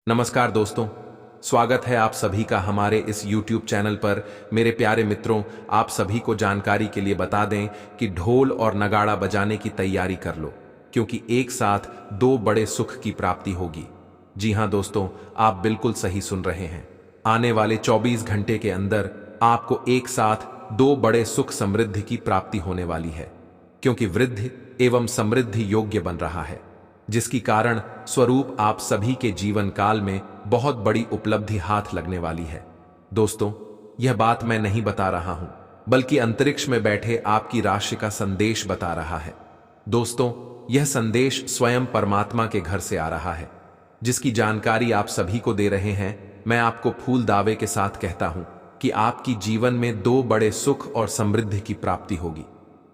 नमस्कार दोस्तों, स्वागत है आप सभी का हमारे इस YouTube चैनल पर। मेरे प्यारे मित्रों, आप सभी को जानकारी के लिए बता दें कि ढोल और नगाड़ा बजाने की तैयारी कर लो, क्योंकि एक साथ दो बड़े सुख की प्राप्ति होगी। जी हां दोस्तों, आप बिल्कुल सही सुन रहे हैं। आने वाले 24 घंटे के अंदर आपको एक साथ दो बड़े सुख समृद्धि की प्राप्ति होने वाली है, क्योंकि वृद्धि एवं समृद्धि योग्य बन रहा है, जिसकी कारण स्वरूप आप सभी के जीवन काल में बहुत बड़ी उपलब्धि हाथ लगने वाली है। दोस्तों, यह बात मैं नहीं बता रहा हूं, बल्कि अंतरिक्ष में बैठे आपकी राशि का संदेश बता रहा है। दोस्तों, यह संदेश स्वयं परमात्मा के घर से आ रहा है, जिसकी जानकारी आप सभी को दे रहे हैं। मैं आपको फूल दावे के साथ कहता हूं कि आपकी जीवन में दो बड़े सुख और समृद्धि की प्राप्ति होगी।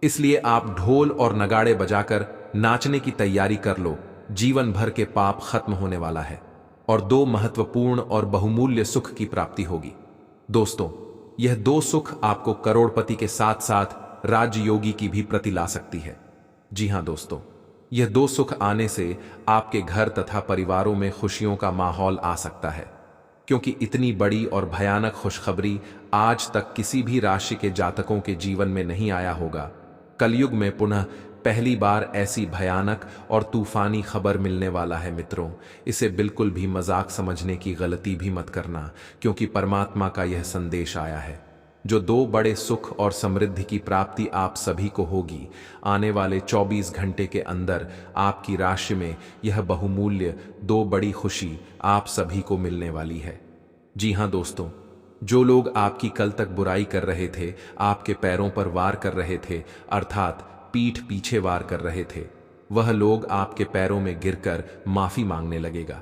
इसलिए आप ढोल और नगाड़े बजाकर नाचने की तैयारी कर लो। जीवन भर के पाप खत्म होने वाला है और दो महत्वपूर्ण और बहुमूल्य सुख की प्राप्ति होगी। दोस्तों, यह दो सुख आपको करोड़पति के साथ साथ राजयोगी की भी प्रति ला सकती है। जी हां दोस्तों, यह दो सुख आने से आपके घर तथा परिवारों में खुशियों का माहौल आ सकता है, क्योंकि इतनी बड़ी और भयानक खुशखबरी आज तक किसी भी राशि के जातकों के जीवन में नहीं आया होगा। कलयुग में पुनः पहली बार ऐसी भयानक और तूफानी खबर मिलने वाला है। मित्रों, इसे बिल्कुल भी मजाक समझने की गलती भी मत करना, क्योंकि परमात्मा का यह संदेश आया है। जो दो बड़े सुख और समृद्धि की प्राप्ति आप सभी को होगी, आने वाले 24 घंटे के अंदर आपकी राशि में यह बहुमूल्य दो बड़ी खुशी आप सभी को मिलने वाली है। जी हां दोस्तों, जो लोग आपकी कल तक बुराई कर रहे थे, आपके पैरों पर वार कर रहे थे, अर्थात पीठ पीछे वार कर रहे थे, वह लोग आपके पैरों में गिरकर माफी मांगने लगेगा,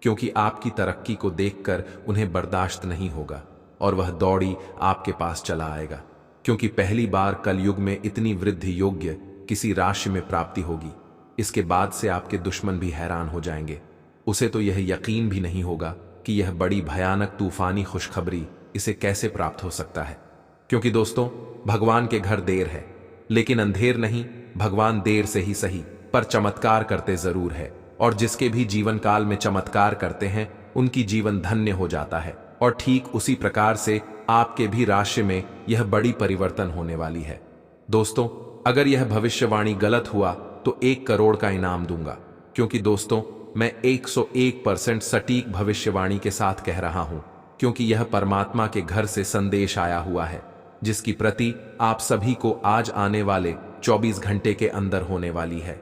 क्योंकि आपकी तरक्की को देखकर उन्हें बर्दाश्त नहीं होगा और वह दौड़ी आपके पास चला आएगा, क्योंकि पहली बार कलयुग में इतनी वृद्धि योग्य किसी राशि में प्राप्ति होगी। इसके बाद से आपके दुश्मन भी हैरान हो जाएंगे। उसे तो यह यकीन भी नहीं होगा कि यह बड़ी भयानक तूफानी खुशखबरी इसे कैसे प्राप्त हो सकता है। क्योंकि दोस्तों, भगवान के घर देर है, लेकिन अंधेर नहीं। भगवान देर से ही सही, पर चमत्कार करते जरूर है, और जिसके भी जीवन काल में चमत्कार करते हैं उनकी जीवन धन्य हो जाता है। और ठीक उसी प्रकार से आपके भी राशि में यह बड़ी परिवर्तन होने वाली है। दोस्तों, अगर यह भविष्यवाणी गलत हुआ तो 1 करोड़ का इनाम दूंगा, क्योंकि दोस्तों, मैं 101% सटीक भविष्यवाणी के साथ कह रहा हूं, क्योंकि यह परमात्मा के घर से संदेश आया हुआ है, जिसकी प्रति आप सभी को आज आने वाले 24 घंटे के अंदर होने वाली है।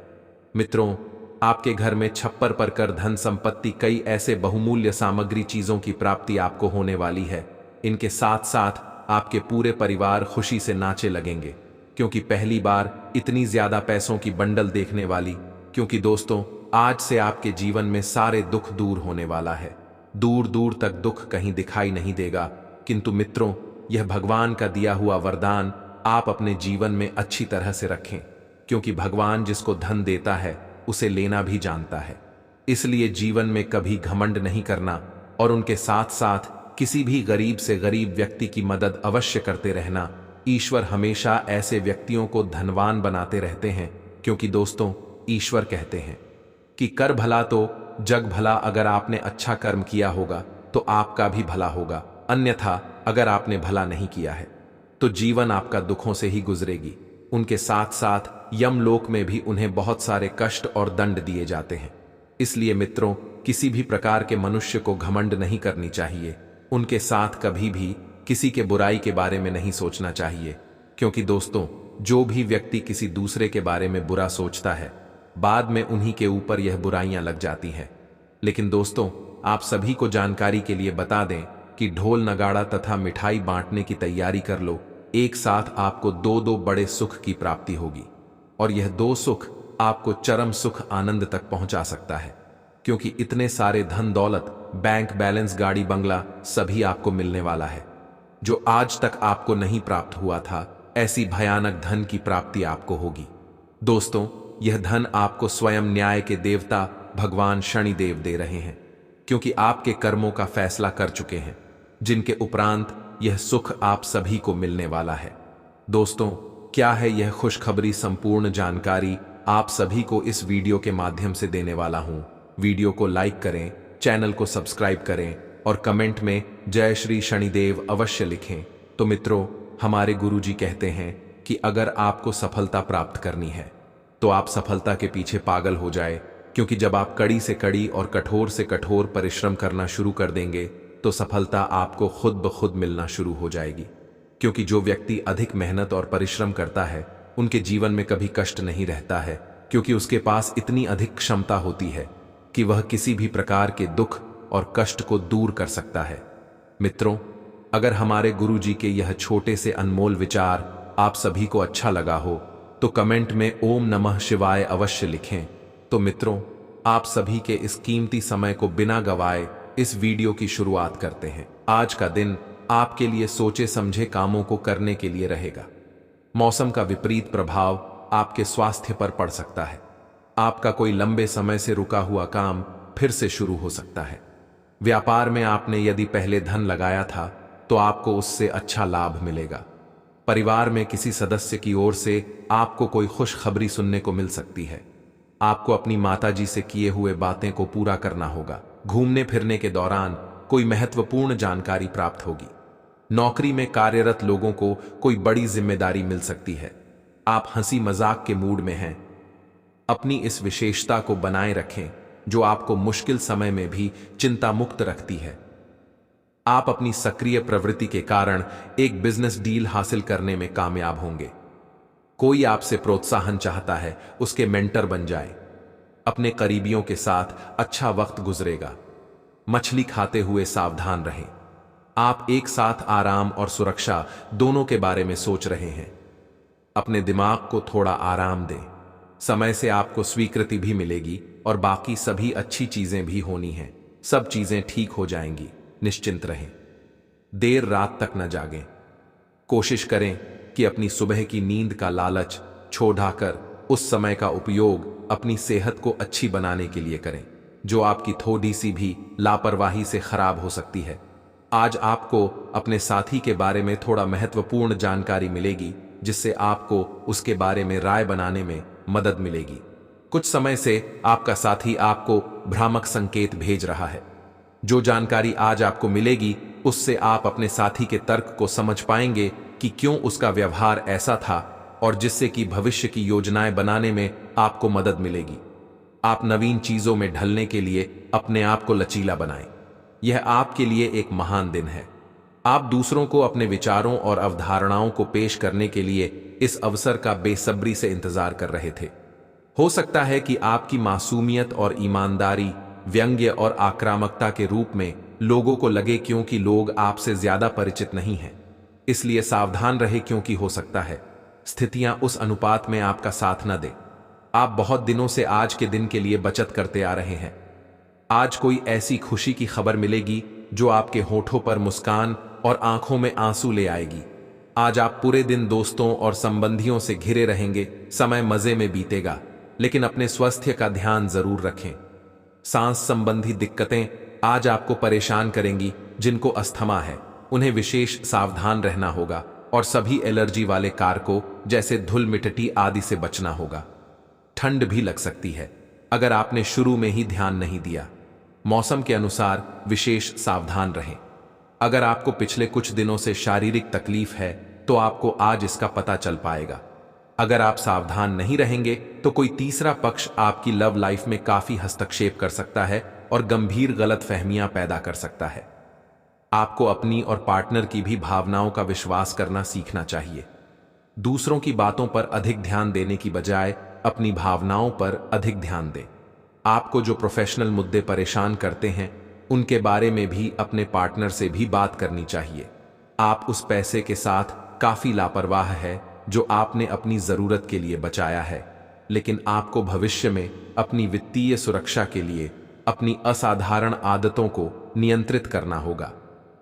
मित्रों, आपके घर में छप्पर पर कर धन संपत्ति कई ऐसे बहुमूल्य सामग्री चीजों की प्राप्ति आपको होने वाली है। इनके साथ साथ आपके पूरे परिवार खुशी से नाचे लगेंगे, क्योंकि पहली बार इतनी ज्यादा पैसों की बंडल देखने वाली। क्योंकि दोस्तों, आज से आपके जीवन में सारे दुख दूर होने वाला है। दूर दूर तक दुख कहीं दिखाई नहीं देगा। किंतु मित्रों, यह भगवान का दिया हुआ वरदान आप अपने जीवन में अच्छी तरह से रखें, क्योंकि भगवान जिसको धन देता है उसे लेना भी जानता है। इसलिए जीवन में कभी घमंड नहीं करना, और उनके साथ साथ किसी भी गरीब से गरीब व्यक्ति की मदद अवश्य करते रहना। ईश्वर हमेशा ऐसे व्यक्तियों को धनवान बनाते रहते हैं, क्योंकि दोस्तों, ईश्वर कहते हैं कि कर भला तो जग भला। अगर आपने अच्छा कर्म किया होगा तो आपका भी भला होगा, अन्यथा अगर आपने भला नहीं किया है तो जीवन आपका दुखों से ही गुजरेगी। उनके साथ साथ यमलोक में भी उन्हें बहुत सारे कष्ट और दंड दिए जाते हैं। इसलिए मित्रों, किसी भी प्रकार के मनुष्य को घमंड नहीं करनी चाहिए। उनके साथ कभी भी किसी के बुराई के बारे में नहीं सोचना चाहिए, क्योंकि दोस्तों, जो भी व्यक्ति किसी दूसरे के बारे में बुरा सोचता है, बाद में उन्हीं के ऊपर यह बुराइयां लग जाती हैं। लेकिन दोस्तों, आप सभी को जानकारी के लिए बता दें कि ढोल नगाड़ा तथा मिठाई बांटने की तैयारी कर लो। एक साथ आपको दो दो बड़े सुख की प्राप्ति होगी, और यह दो सुख आपको चरम सुख आनंद तक पहुंचा सकता है, क्योंकि इतने सारे धन दौलत, बैंक बैलेंस, गाड़ी बंगला सभी आपको मिलने वाला है, जो आज तक आपको नहीं प्राप्त हुआ था। ऐसी भयानक धन की प्राप्ति आपको होगी। दोस्तों, यह धन आपको स्वयं न्याय के देवता भगवान शनिदेव दे रहे हैं, क्योंकि आपके कर्मों का फैसला कर चुके हैं, जिनके उपरांत यह सुख आप सभी को मिलने वाला है। दोस्तों, क्या है यह खुशखबरी? संपूर्ण जानकारी आप सभी को इस वीडियो के माध्यम से देने वाला हूं। वीडियो को लाइक करें, चैनल को सब्सक्राइब करें और कमेंट में जय श्री शनिदेव अवश्य लिखें। तो मित्रों, हमारे गुरुजी कहते हैं कि अगर आपको सफलता प्राप्त करनी है तो आप सफलता के पीछे पागल हो जाए, क्योंकि जब आप कड़ी से कड़ी और कठोर से कठोर परिश्रम करना शुरू कर देंगे तो सफलता आपको खुद ब खुद मिलना शुरू हो जाएगी। क्योंकि जो व्यक्ति अधिक मेहनत और परिश्रम करता है उनके जीवन में कभी कष्ट नहीं रहता है, क्योंकि उसके पास इतनी अधिक क्षमता होती है कि वह किसी भी प्रकार के दुख और कष्ट को दूर कर सकता है। मित्रों, अगर हमारे गुरुजी के यह छोटे से अनमोल विचार आप सभी को अच्छा लगा हो तो कमेंट में ओम नमः शिवाय अवश्य लिखें। तो मित्रों, आप सभी के इस कीमती समय को बिना गवाए इस वीडियो की शुरुआत करते हैं। आज का दिन आपके लिए सोचे समझे कामों को करने के लिए रहेगा। मौसम का विपरीत प्रभाव आपके स्वास्थ्य पर पड़ सकता है। आपका कोई लंबे समय से रुका हुआ काम फिर से शुरू हो सकता है। व्यापार में आपने यदि पहले धन लगाया था तो आपको उससे अच्छा लाभ मिलेगा। परिवार में किसी सदस्य की ओर से आपको कोई खुशखबरी सुनने को मिल सकती है। आपको अपनी माताजी से किए हुए बातें को पूरा करना होगा। घूमने फिरने के दौरान कोई महत्वपूर्ण जानकारी प्राप्त होगी। नौकरी में कार्यरत लोगों को कोई बड़ी जिम्मेदारी मिल सकती है। आप हंसी मजाक के मूड में हैं। अपनी इस विशेषता को बनाए रखें जो आपको मुश्किल समय में भी चिंता मुक्त रखती है। आप अपनी सक्रिय प्रवृत्ति के कारण एक बिजनेस डील हासिल करने में कामयाब होंगे। कोई आपसे प्रोत्साहन चाहता है, उसके मेंटर बन जाए। अपने करीबियों के साथ अच्छा वक्त गुजरेगा। मछली खाते हुए सावधान रहें। आप एक साथ आराम और सुरक्षा दोनों के बारे में सोच रहे हैं। अपने दिमाग को थोड़ा आराम दें। समय से आपको स्वीकृति भी मिलेगी और बाकी सभी अच्छी चीजें भी होनी हैं। सब चीजें ठीक हो जाएंगी, निश्चिंत रहें। देर रात तक न जागें। कोशिश करें कि अपनी सुबह की नींद का लालच छोड़ाकर उस समय का उपयोग अपनी सेहत को अच्छी बनाने के लिए करें, जो आपकी थोड़ी सी भी लापरवाही से खराब हो सकती है। आज आपको अपने साथी के बारे में थोड़ा महत्वपूर्ण जानकारी मिलेगी, जिससे आपको उसके बारे में राय बनाने में मदद मिलेगी। कुछ समय से आपका साथी आपको भ्रामक संकेत भेज रहा है। जो जानकारी आज आपको मिलेगी उससे आप अपने साथी के तर्क को समझ पाएंगे कि क्यों उसका व्यवहार ऐसा था, और जिससे कि भविष्य की योजनाएं बनाने में आपको मदद मिलेगी। आप नवीन चीजों में ढलने के लिए अपने आप को लचीला बनाएं। यह आपके लिए एक महान दिन है। आप दूसरों को अपने विचारों और अवधारणाओं को पेश करने के लिए इस अवसर का बेसब्री से इंतजार कर रहे थे। हो सकता है कि आपकी मासूमियत और ईमानदारी व्यंग्य और आक्रामकता के रूप में लोगों को लगे, क्योंकि लोग आपसे ज्यादा परिचित नहीं हैं। इसलिए सावधान रहे, क्योंकि हो सकता है स्थितियां उस अनुपात में आपका साथ न दे। आप बहुत दिनों से आज के दिन के लिए बचत करते आ रहे हैं। आज कोई ऐसी खुशी की खबर मिलेगी जो आपके होठों पर मुस्कान और आंखों में आंसू ले आएगी। आज आप पूरे दिन दोस्तों और संबंधियों से घिरे रहेंगे। समय मजे में बीतेगा, लेकिन अपने स्वास्थ्य का ध्यान जरूर रखें। सांस संबंधी दिक्कतें आज आपको परेशान करेंगी। जिनको अस्थमा है उन्हें विशेष सावधान रहना होगा, और सभी एलर्जी वाले कारकों जैसे धूल मिट्टी आदि से बचना होगा। ठंड भी लग सकती है अगर आपने शुरू में ही ध्यान नहीं दिया। मौसम के अनुसार विशेष सावधान रहें। अगर आपको पिछले कुछ दिनों से शारीरिक तकलीफ है तो आपको आज इसका पता चल पाएगा। अगर आप सावधान नहीं रहेंगे तो कोई तीसरा पक्ष आपकी लव लाइफ में काफी हस्तक्षेप कर सकता है और गंभीर गलतफहमियां पैदा कर सकता है। आपको अपनी और पार्टनर की भी भावनाओं का विश्वास करना सीखना चाहिए। दूसरों की बातों पर अधिक ध्यान देने की बजाय अपनी भावनाओं पर अधिक ध्यान दें। आपको जो प्रोफेशनल मुद्दे परेशान करते हैं उनके बारे में भी अपने पार्टनर से भी बात करनी चाहिए। आप उस पैसे के साथ काफी लापरवाह है जो आपने अपनी जरूरत के लिए बचाया है, लेकिन आपको भविष्य में अपनी वित्तीय सुरक्षा के लिए अपनी असाधारण आदतों को नियंत्रित करना होगा।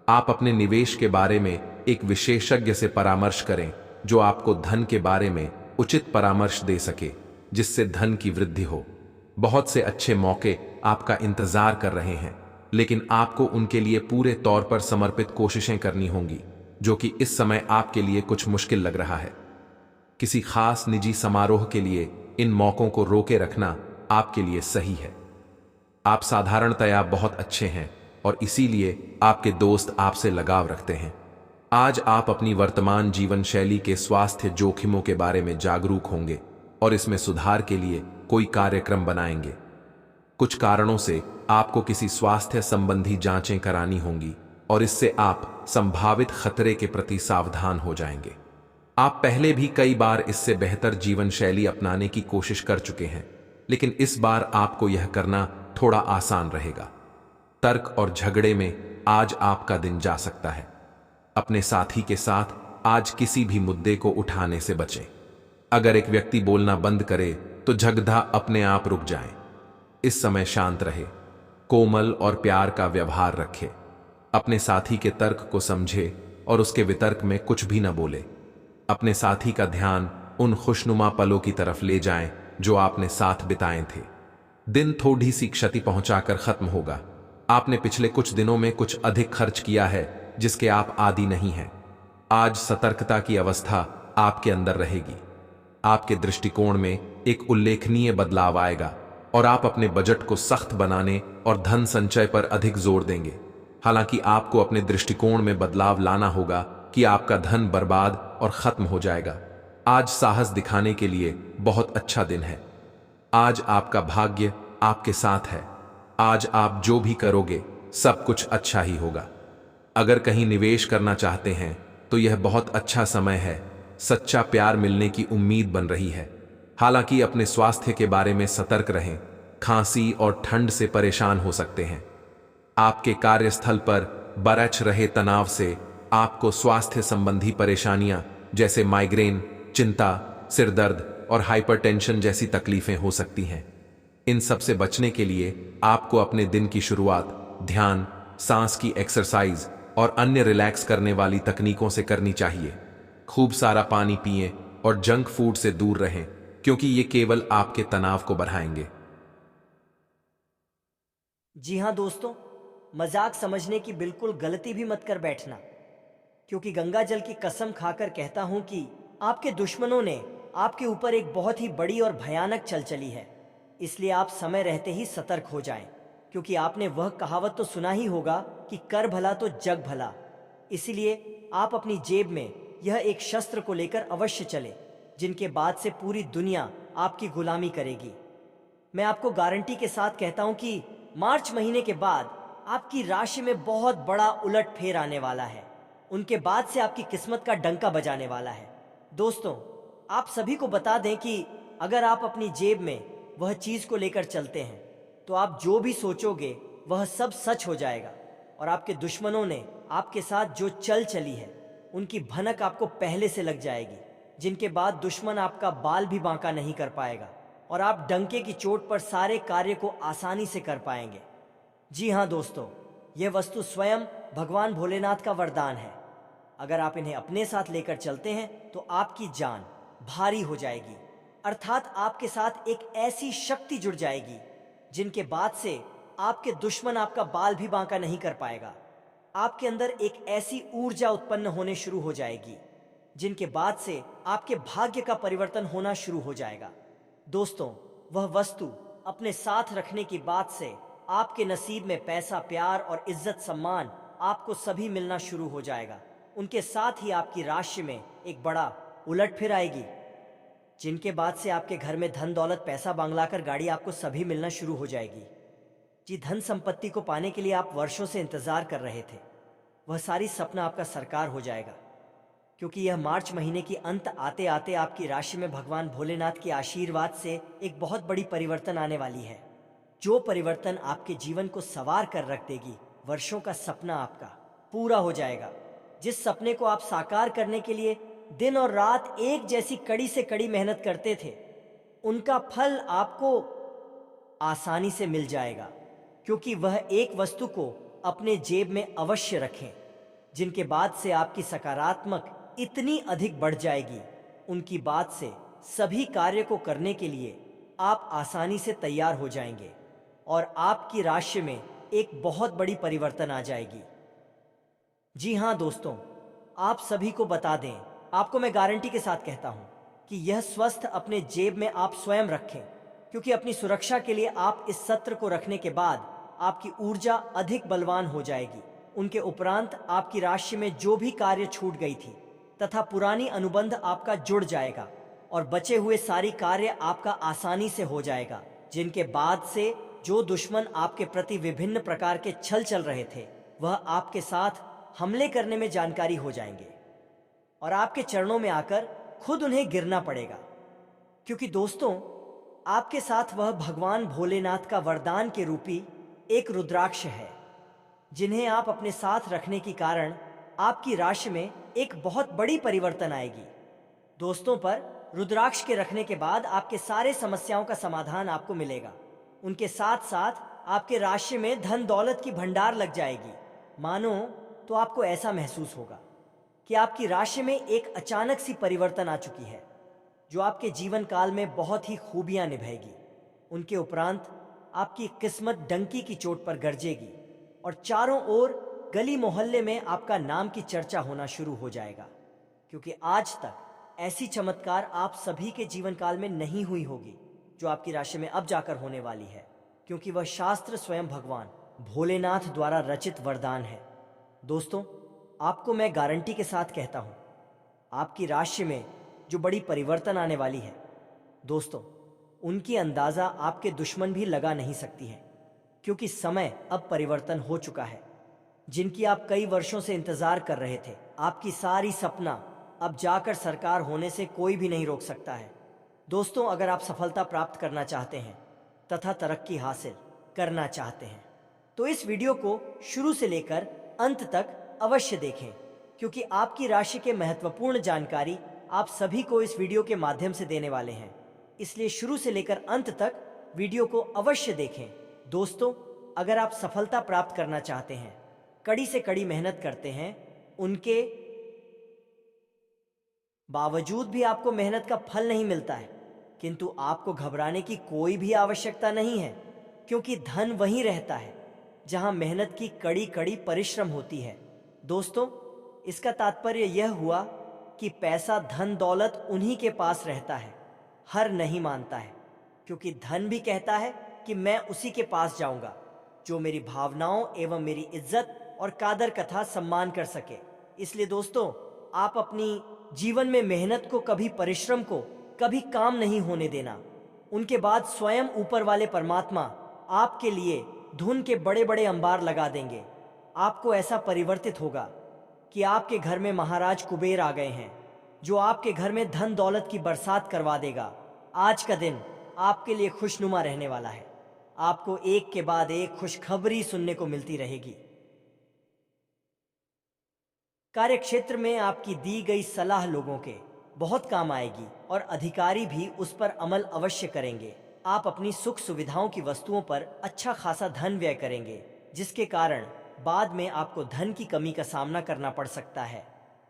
आप अपने निवेश के बारे में एक विशेषज्ञ से परामर्श करें जो आपको धन के बारे में उचित परामर्श दे सके, जिससे धन की वृद्धि हो। बहुत से अच्छे मौके आपका इंतजार कर रहे हैं, लेकिन आपको उनके लिए पूरे तौर पर समर्पित कोशिशें करनी होंगी, जो कि इस समय आपके लिए कुछ मुश्किल लग रहा है। किसी खास निजी समारोह के लिए इन मौकों को रोके रखना आपके लिए सही है। आप साधारणतया बहुत अच्छे हैं और इसीलिए आपके दोस्त आपसे लगाव रखते हैं। आज आप अपनी वर्तमान जीवन शैली के स्वास्थ्य जोखिमों के बारे में जागरूक होंगे और इसमें सुधार के लिए कोई कार्यक्रम बनाएंगे। कुछ कारणों से आपको किसी स्वास्थ्य संबंधी जांचें करानी होंगी और इससे आप संभावित खतरे के प्रति सावधान हो जाएंगे। आप पहले भी कई बार इससे बेहतर जीवन शैली अपनाने की कोशिश कर चुके हैं, लेकिन इस बार आपको यह करना थोड़ा आसान रहेगा। तर्क और झगड़े में आज आपका दिन जा सकता है। अपने साथी के साथ आज किसी भी मुद्दे को उठाने से बचें। अगर एक व्यक्ति बोलना बंद करे तो झगड़ा अपने आप रुक जाए। इस समय शांत रहे, कोमल और प्यार का व्यवहार रखे। अपने साथी के तर्क को समझे और उसके वितर्क में कुछ भी न बोले। अपने साथी का ध्यान उन खुशनुमा पलों की तरफ ले जाएं जो आपने साथ बिताए थे। दिन थोड़ी सी क्षति पहुंचाकर खत्म होगा। आपने पिछले कुछ दिनों में कुछ अधिक खर्च किया है जिसके आप आदी नहीं हैं। आज सतर्कता की अवस्था आपके अंदर रहेगी। आपके दृष्टिकोण में एक उल्लेखनीय बदलाव आएगा और आप अपने बजट को सख्त बनाने और धन संचय पर अधिक जोर देंगे। हालांकि आपको अपने दृष्टिकोण में बदलाव लाना होगा कि आपका धन बर्बाद और खत्म हो जाएगा। आज साहस दिखाने के लिए बहुत अच्छा दिन है। आज आपका भाग्य आपके साथ है। आज आप जो भी करोगे सब कुछ अच्छा ही होगा। अगर कहीं निवेश करना चाहते हैं तो यह बहुत अच्छा समय है। सच्चा प्यार मिलने की उम्मीद बन रही है। हालांकि अपने स्वास्थ्य के बारे में सतर्क रहें। खांसी और ठंड से परेशान हो सकते हैं। आपके कार्यस्थल पर बरछ रहे तनाव से आपको स्वास्थ्य संबंधी परेशानियां जैसे माइग्रेन, चिंता, सिरदर्द और हाइपरटेंशन जैसी तकलीफें हो सकती हैं। इन सब से बचने के लिए आपको अपने दिन की शुरुआत ध्यान, सांस की एक्सरसाइज और अन्य रिलैक्स करने वाली तकनीकों से करनी चाहिए। खूब सारा पानी पिएं और जंक फूड से दूर रहें, क्योंकि ये केवल आपके तनाव को बढ़ाएंगे। जी हाँ दोस्तों, मजाक समझने की बिल्कुल गलती भी मत कर बैठना, क्योंकि गंगा जल की कसम खाकर कहता हूं कि आपके दुश्मनों ने आपके ऊपर एक बहुत ही बड़ी और भयानक चल चली है। इसलिए आप समय रहते ही सतर्क हो जाएं, क्योंकि आपने वह कहावत तो सुना ही होगा कि कर भला तो जग भला। इसीलिए आप अपनी जेब में यह एक शस्त्र को लेकर अवश्य चले, जिनके बाद से पूरी दुनिया आपकी गुलामी करेगी। मैं आपको गारंटी के साथ कहता हूं कि मार्च महीने के बाद आपकी राशि में बहुत बड़ा उलटफेर आने वाला है। उनके बाद से आपकी किस्मत का डंका बजाने वाला है। दोस्तों, आप सभी को बता दें कि अगर आप अपनी जेब में वह चीज को लेकर चलते हैं तो आप जो भी सोचोगे वह सब सच हो जाएगा। और आपके दुश्मनों ने आपके साथ जो चल चली है उनकी भनक आपको पहले से लग जाएगी, जिनके बाद दुश्मन आपका बाल भी बांका नहीं कर पाएगा और आप डंके की चोट पर सारे कार्य को आसानी से कर पाएंगे। जी हाँ दोस्तों, यह वस्तु स्वयं भगवान भोलेनाथ का वरदान है। अगर आप इन्हें अपने साथ लेकर चलते हैं तो आपकी जान भारी हो जाएगी, अर्थात आपके साथ एक ऐसी शक्ति जुड़ जाएगी जिनके बाद से आपके दुश्मन आपका बाल भी बांका नहीं कर पाएगा। आपके अंदर एक ऐसी ऊर्जा उत्पन्न होने शुरू हो जाएगी जिनके बाद से आपके भाग्य का परिवर्तन होना शुरू हो जाएगा। दोस्तों, वह वस्तु अपने साथ रखने की बात से आपके नसीब में पैसा, प्यार और इज्जत सम्मान आपको सभी मिलना शुरू हो जाएगा। उनके साथ ही आपकी राशि में एक बड़ा उलटफेर आएगी, जिनके बाद से आपके घर में धन दौलत, पैसा, बंगला कर गाड़ी आपको सभी मिलना शुरू हो जाएगी। जी, धन संपत्ति को पाने के लिए आप वर्षों से इंतजार कर रहे थे, वह सारी सपना आपका साकार हो जाएगा, क्योंकि यह मार्च महीने की अंत आते आते आपकी राशि में भगवान भोलेनाथ के आशीर्वाद से एक बहुत बड़ी परिवर्तन आने वाली है, जो परिवर्तन आपके जीवन को संवार कर रख देगी। वर्षों का सपना आपका पूरा हो जाएगा। जिस सपने को आप साकार करने के लिए दिन और रात एक जैसी कड़ी से कड़ी मेहनत करते थे, उनका फल आपको आसानी से मिल जाएगा, क्योंकि वह एक वस्तु को अपने जेब में अवश्य रखें, जिनके बाद से आपकी सकारात्मक इतनी अधिक बढ़ जाएगी, उनकी बात से सभी कार्य को करने के लिए आप आसानी से तैयार हो जाएंगे और आपकी राशि में एक बहुत बड़ी परिवर्तन आ जाएगी। जी हाँ दोस्तों, आप सभी को बता दें, आपको मैं गारंटी के साथ कहता हूं कि यह स्वस्थ अपने जेब में आप स्वयं रखें, क्योंकि अपनी सुरक्षा के लिए आप इस सत्र को रखने के बाद आपकी ऊर्जा अधिक बलवान हो जाएगी। उनके उपरांत आपकी राशि में जो भी कार्य छूट गई थी तथा पुरानी अनुबंध आपका जुड़ जाएगा और बचे हुए सारी कार्य आपका आसानी से हो जाएगा, जिनके बाद से जो दुश्मन आपके प्रति विभिन्न प्रकार के छल चल रहे थे वह आपके साथ हमले करने में जानकारी हो जाएंगे और आपके चरणों में आकर खुद उन्हें गिरना पड़ेगा। क्योंकि दोस्तों, आपके साथ वह भगवान भोलेनाथ का वरदान के रूपी एक रुद्राक्ष है, जिन्हें आप अपने साथ रखने के कारण आपकी राशि में एक बहुत बड़ी परिवर्तन आएगी। दोस्तों, पर रुद्राक्ष के रखने के बाद आपके सारे समस्याओं का समाधान आपको मिलेगा। उनके साथ साथ आपके राशि में धन दौलत की भंडार लग जाएगी। मानो तो आपको ऐसा महसूस होगा कि आपकी राशि में एक अचानक सी परिवर्तन आ चुकी है, जो आपके जीवन काल में बहुत ही खूबियां निभाएगी। उनके उपरांत आपकी किस्मत डंकी की चोट पर गरजेगी और चारों ओर गली मोहल्ले में आपका नाम की चर्चा होना शुरू हो जाएगा, क्योंकि आज तक ऐसी चमत्कार आप सभी के जीवन काल में नहीं हुई होगी जो आपकी राशि में अब जाकर होने वाली है, क्योंकि वह शास्त्र स्वयं भगवान भोलेनाथ द्वारा रचित वरदान है। दोस्तों, आपको मैं गारंटी के साथ कहता हूं, आपकी राशि में जो बड़ी परिवर्तन आने वाली है, दोस्तों, उनकी अंदाजा आपके दुश्मन भी लगा नहीं सकती हैं, क्योंकि समय अब परिवर्तन हो चुका है। जिनकी आप कई वर्षों से इंतजार कर रहे थे, आपकी सारी सपना अब जाकर साकार होने से कोई भी नहीं रोक सकता है। दोस्तों, अगर आप सफलता प्राप्त करना चाहते हैं तथा तरक्की हासिल करना चाहते हैं तो इस वीडियो को शुरू से लेकर अंत तक अवश्य देखें, क्योंकि आपकी राशि के महत्वपूर्ण जानकारी आप सभी को इस वीडियो के माध्यम से देने वाले हैं। इसलिए शुरू से लेकर अंत तक वीडियो को अवश्य देखें। दोस्तों, अगर आप सफलता प्राप्त करना चाहते हैं, कड़ी से कड़ी मेहनत करते हैं, उनके बावजूद भी आपको मेहनत का फल नहीं मिलता है, किंतु आपको घबराने की कोई भी आवश्यकता नहीं है, क्योंकि धन वहीं रहता है जहां मेहनत की कड़ी कड़ी परिश्रम होती है। दोस्तों, इसका तात्पर्य यह हुआ कि पैसा धन दौलत उन्हीं के पास रहता है, हर नहीं मानता है, क्योंकि धन भी कहता है कि मैं उसी के पास जाऊंगा जो मेरी भावनाओं एवं मेरी इज्जत और कादर कथा सम्मान कर सके। इसलिए दोस्तों, आप अपनी जीवन में मेहनत को कभी, परिश्रम को कभी काम नहीं होने देना। उनके बाद स्वयं ऊपर वाले परमात्मा आपके लिए धुन के बड़े बड़े अंबार लगा देंगे। आपको ऐसा परिवर्तित होगा कि आपके घर में महाराज कुबेर आ गए हैं, जो आपके घर में धन दौलत की बरसात करवा देगा। आज का दिन आपके लिए खुशनुमा रहने वाला है। आपको एक के बाद एक खुशखबरी सुनने को मिलती रहेगी। कार्यक्षेत्र में आपकी दी गई सलाह लोगों के बहुत काम आएगी और अधिकारी भी उस पर अमल अवश्य करेंगे। आप अपनी सुख सुविधाओं की वस्तुओं पर अच्छा खासा धन व्यय करेंगे, जिसके कारण बाद में आपको धन की कमी का सामना करना पड़ सकता है।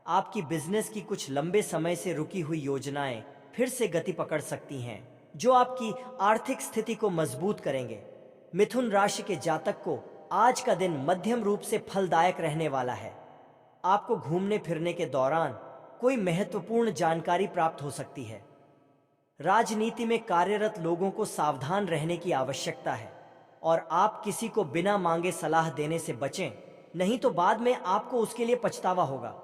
आपकी बिजनेस की कुछ लंबे समय से रुकी हुई योजनाएं फिर से गति पकड़ सकती हैं, जो आपकी आर्थिक स्थिति को मजबूत करेंगे। मिथुन राशि के जातक को आज का दिन मध्यम रूप से फलदायक रहने वाला है। आपको घूमने फिरने के दौरान कोई महत्वपूर्ण जानकारी प्राप्त हो सकती है। राजनीति में कार्यरत लोगों को सावधान रहने की आवश्यकता है और आप किसी को बिना मांगे सलाह देने से बचें, नहीं तो बाद में आपको उसके लिए पछतावा होगा।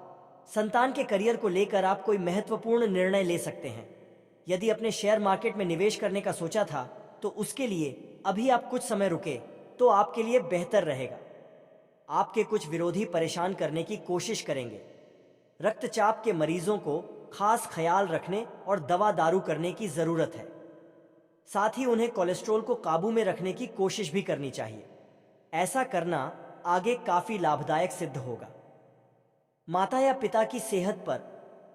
संतान के करियर को लेकर आप कोई महत्वपूर्ण निर्णय ले सकते हैं। यदि अपने शेयर मार्केट में निवेश करने का सोचा था तो उसके लिए अभी आप कुछ समय रुके तो आपके लिए बेहतर रहेगा। आपके कुछ विरोधी परेशान करने की कोशिश करेंगे। रक्तचाप के मरीजों को खास ख्याल रखने और दवा दारू करने की जरूरत है। साथ ही उन्हें कोलेस्ट्रॉल को काबू में रखने की कोशिश भी करनी चाहिए। ऐसा करना आगे काफी लाभदायक सिद्ध होगा। माता या पिता की सेहत पर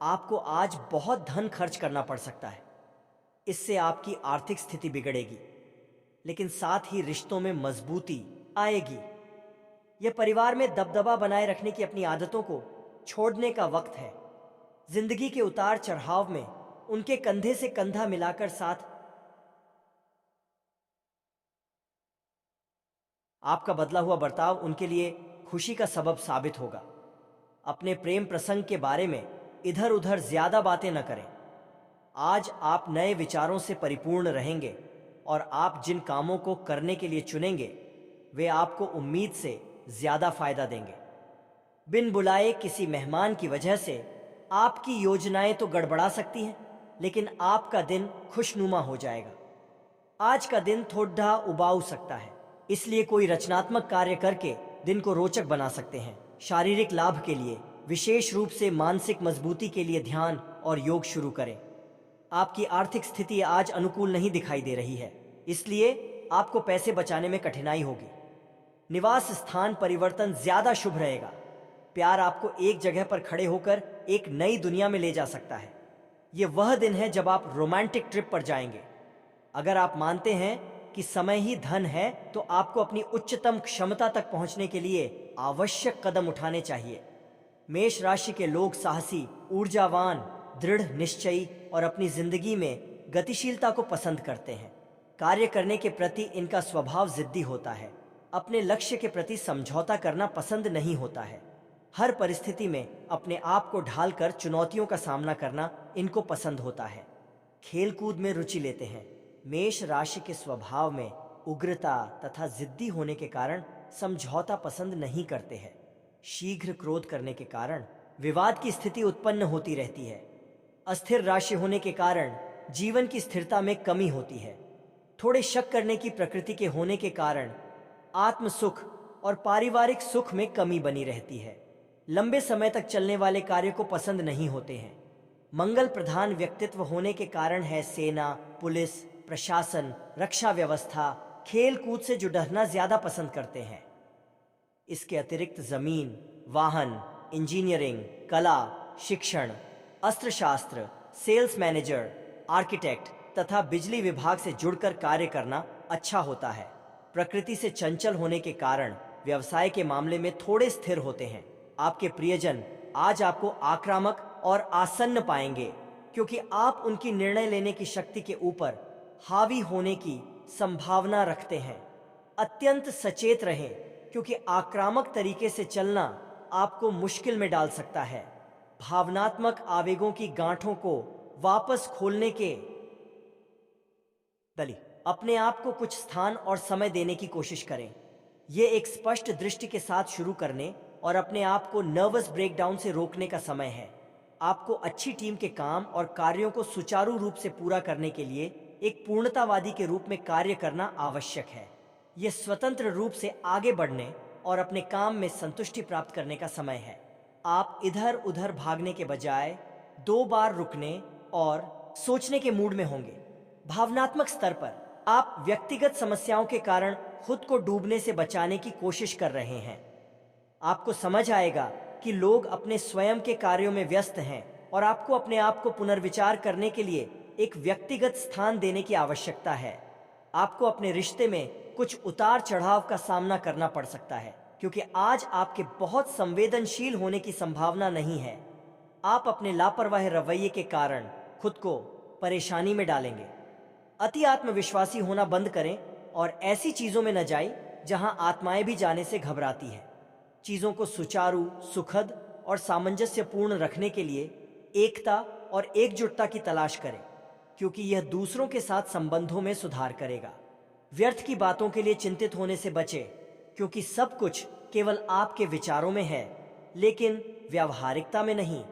आपको आज बहुत धन खर्च करना पड़ सकता है। इससे आपकी आर्थिक स्थिति बिगड़ेगी, लेकिन साथ ही रिश्तों में मजबूती आएगी। यह परिवार में दबदबा बनाए रखने की अपनी आदतों को छोड़ने का वक्त है। जिंदगी के उतार चढ़ाव में उनके कंधे से कंधा मिलाकर साथ आपका बदला हुआ बर्ताव उनके लिए खुशी का सबब साबित होगा। अपने प्रेम प्रसंग के बारे में इधर उधर ज्यादा बातें न करें। आज आप नए विचारों से परिपूर्ण रहेंगे और आप जिन कामों को करने के लिए चुनेंगे वे आपको उम्मीद से ज्यादा फायदा देंगे। बिन बुलाए किसी मेहमान की वजह से आपकी योजनाएं तो गड़बड़ा सकती हैं, लेकिन आपका दिन खुशनुमा हो जाएगा। आज का दिन थोड़ा उबाऊ सकता है, इसलिए कोई रचनात्मक कार्य करके दिन को रोचक बना सकते हैं। शारीरिक लाभ के लिए, विशेष रूप से मानसिक मजबूती के लिए ध्यान और योग शुरू करें। आपकी आर्थिक स्थिति आज अनुकूल नहीं दिखाई दे रही है, इसलिए आपको पैसे बचाने में कठिनाई होगी। निवास स्थान परिवर्तन ज्यादा शुभ रहेगा। प्यार आपको एक जगह पर खड़े होकर एक नई दुनिया में ले जा सकता है। यह वह दिन है जब आप रोमांटिक ट्रिप पर जाएंगे। अगर आप मानते हैं कि समय ही धन है, तो आपको अपनी उच्चतम क्षमता तक पहुंचने के लिए आवश्यक कदम उठाने चाहिए। मेष राशि के लोग साहसी, ऊर्जावान, दृढ़ निश्चयी और अपनी जिंदगी में गतिशीलता को पसंद करते हैं। कार्य करने के प्रति इनका स्वभाव जिद्दी होता है। अपने लक्ष्य के प्रति समझौता करना पसंद नहीं होता है। हर परिस्थिति में अपने आप को ढालकर चुनौतियों का सामना करना इनको पसंद होता है। खेलकूद में रुचि लेते हैं। मेष राशि के स्वभाव में उग्रता तथा जिद्दी होने के कारण समझौता पसंद नहीं करते हैं। शीघ्र क्रोध करने के कारण विवाद की स्थिति उत्पन्न होती रहती है। अस्थिर राशि होने के कारण जीवन की स्थिरता में कमी होती है। थोड़े शक करने की प्रकृति के होने के कारण आत्म सुख और पारिवारिक सुख में कमी बनी रहती है। लंबे समय तक चलने वाले कार्य को पसंद नहीं होते हैं। मंगल प्रधान व्यक्तित्व होने के कारण है सेना, पुलिस, प्रशासन, रक्षा व्यवस्था, खेल कूद से जुड़ना ज्यादा पसंद करते हैं। इसके अतिरिक्त जमीन, वाहन, इंजीनियरिंग, कला, शिक्षण, अस्त्रशास्त्र, सेल्स मैनेजर, आर्किटेक्ट तथा बिजली विभाग से जुड़कर कार्य करना अच्छा होता है। प्रकृति से चंचल होने के कारण व्यवसाय के मामले में थोड़े स्थिर होते हैं। आपके प्रियजन आज आपको आक्रामक और आसन्न पाएंगे, क्योंकि आप उनकी निर्णय लेने की शक्ति के ऊपर हावी होने की संभावना रखते हैं। अत्यंत सचेत रहें, क्योंकि आक्रामक तरीके से चलना आपको मुश्किल में डाल सकता है। भावनात्मक आवेगों की गांठों को वापस खोलने के दली अपने आप को कुछ स्थान और समय देने की कोशिश करें। ये एक स्पष्ट दृष्टि के साथ शुरू करने और अपने आप को नर्वस ब्रेकडाउन से रोकने का समय है। आपको अच्छी टीम के काम और कार्यों को सुचारू रूप से पूरा करने के लिए एक पूर्णतावादी के रूप में कार्य करना आवश्यक है। यह स्वतंत्र रूप से आगे बढ़ने और अपने काम में संतुष्टि प्राप्त करने का समय है। आप इधर उधर भागने के बजाय 2 बार रुकने और सोचने के मूड में होंगे। भावनात्मक स्तर पर आप व्यक्तिगत समस्याओं के कारण खुद को डूबने से बचाने की कोशिश कर रहे हैं। आपको समझ आएगा कि लोग अपने स्वयं के कार्यों में व्यस्त हैं और आपको अपने आप को पुनर्विचार करने के लिए एक व्यक्तिगत स्थान देने की आवश्यकता है। आपको अपने रिश्ते में कुछ उतार चढ़ाव का सामना करना पड़ सकता है, क्योंकि आज आपके बहुत संवेदनशील होने की संभावना नहीं है। आप अपने लापरवाह रवैये के कारण खुद को परेशानी में डालेंगे। अति आत्मविश्वासी होना बंद करें और ऐसी चीजों में न जाएं जहां आत्माएं भी जाने से घबराती है। चीजों को सुचारू, सुखद और सामंजस्यपूर्ण रखने के लिए एकता और एकजुटता की तलाश करें, क्योंकि यह दूसरों के साथ संबंधों में सुधार करेगा। व्यर्थ की बातों के लिए चिंतित होने से बचें, क्योंकि सब कुछ केवल आपके विचारों में है, लेकिन व्यावहारिकता में नहीं।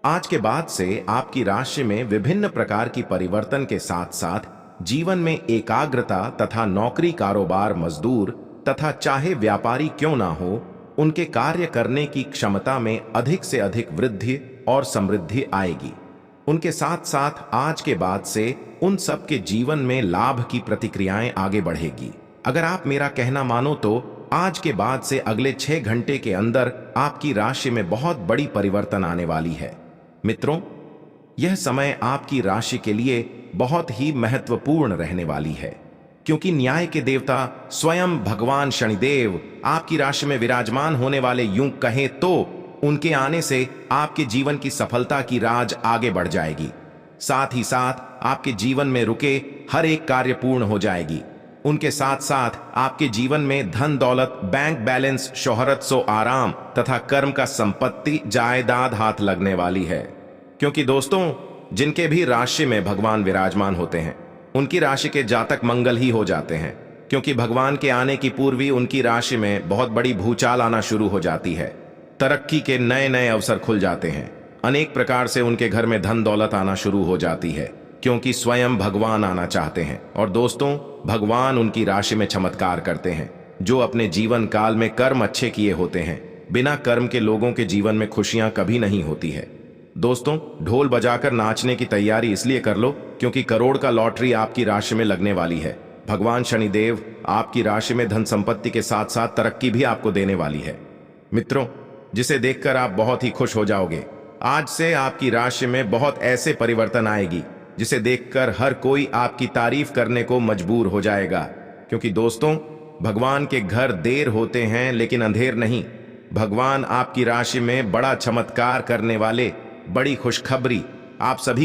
आज के बाद से आपकी राशि में विभिन्न प्रकार की परिवर्तन के साथ साथ जीवन में एकाग्रता तथा नौकरी, कारोबार, मजदूर तथा चाहे व्यापारी क्यों ना हो, उनके कार्य करने की क्षमता में अधिक से अधिक वृद्धि और समृद्धि आएगी। उनके साथ साथ आज के बाद से उन सब के जीवन में लाभ की प्रतिक्रियाएं आगे बढ़ेगी। अगर आप मेरा कहना मानो तो आज के बाद से अगले 6 घंटे के अंदर आपकी राशि में बहुत बड़ी परिवर्तन आने वाली है। मित्रों, यह समय आपकी राशि के लिए बहुत ही महत्वपूर्ण रहने वाली है, क्योंकि न्याय के देवता स्वयं भगवान शनिदेव आपकी राशि में विराजमान होने वाले, यूं कहें तो उनके आने से आपके जीवन की सफलता की राज आगे बढ़ जाएगी। साथ ही साथ आपके जीवन में रुके हर एक कार्य पूर्ण हो जाएगी। उनके साथ साथ आपके जीवन में धन दौलत, बैंक बैलेंस, शोहरत, सो आराम तथा कर्म का संपत्ति, जायदाद हाथ लगने वाली है। क्योंकि दोस्तों, जिनके भी राशि में भगवान विराजमान होते हैं उनकी राशि के जातक मंगल ही हो जाते हैं, क्योंकि भगवान के आने की पूर्व ही उनकी राशि में बहुत बड़ी भूचाल आना शुरू हो जाती है। तरक्की के नए नए अवसर खुल जाते हैं। अनेक प्रकार से उनके घर में धन दौलत आना शुरू हो जाती है, क्योंकि स्वयं भगवान आना चाहते हैं। और दोस्तों, भगवान उनकी राशि में चमत्कार करते हैं। जो अपने जीवन काल में कर्म अच्छे किए होते हैं, बिना कर्म के लोगों के जीवन में खुशियां कभी नहीं होती है। दोस्तों, ढोल बजाकर नाचने की तैयारी इसलिए कर लो क्योंकि करोड़ का लॉटरी आपकी राशि में लगने वाली है। भगवान शनिदेव आपकी राशि में धन संपत्ति के साथ साथ तरक्की भी आपको देने वाली है। मित्रों, जिसे देखकर आप बहुत ही खुश हो जाओगे। आज से आपकी राशि में बहुत ऐसे परिवर्तन आएगी जिसे देखकर हर कोई आपकी तारीफ करने को मजबूर हो जाएगा। क्योंकि दोस्तों, भगवान के घर देर होते हैं लेकिन अंधेर नहीं। भगवान आपकी राशि में बड़ा चमत्कार करने वाले, बड़ी खुशखबरी आप सभी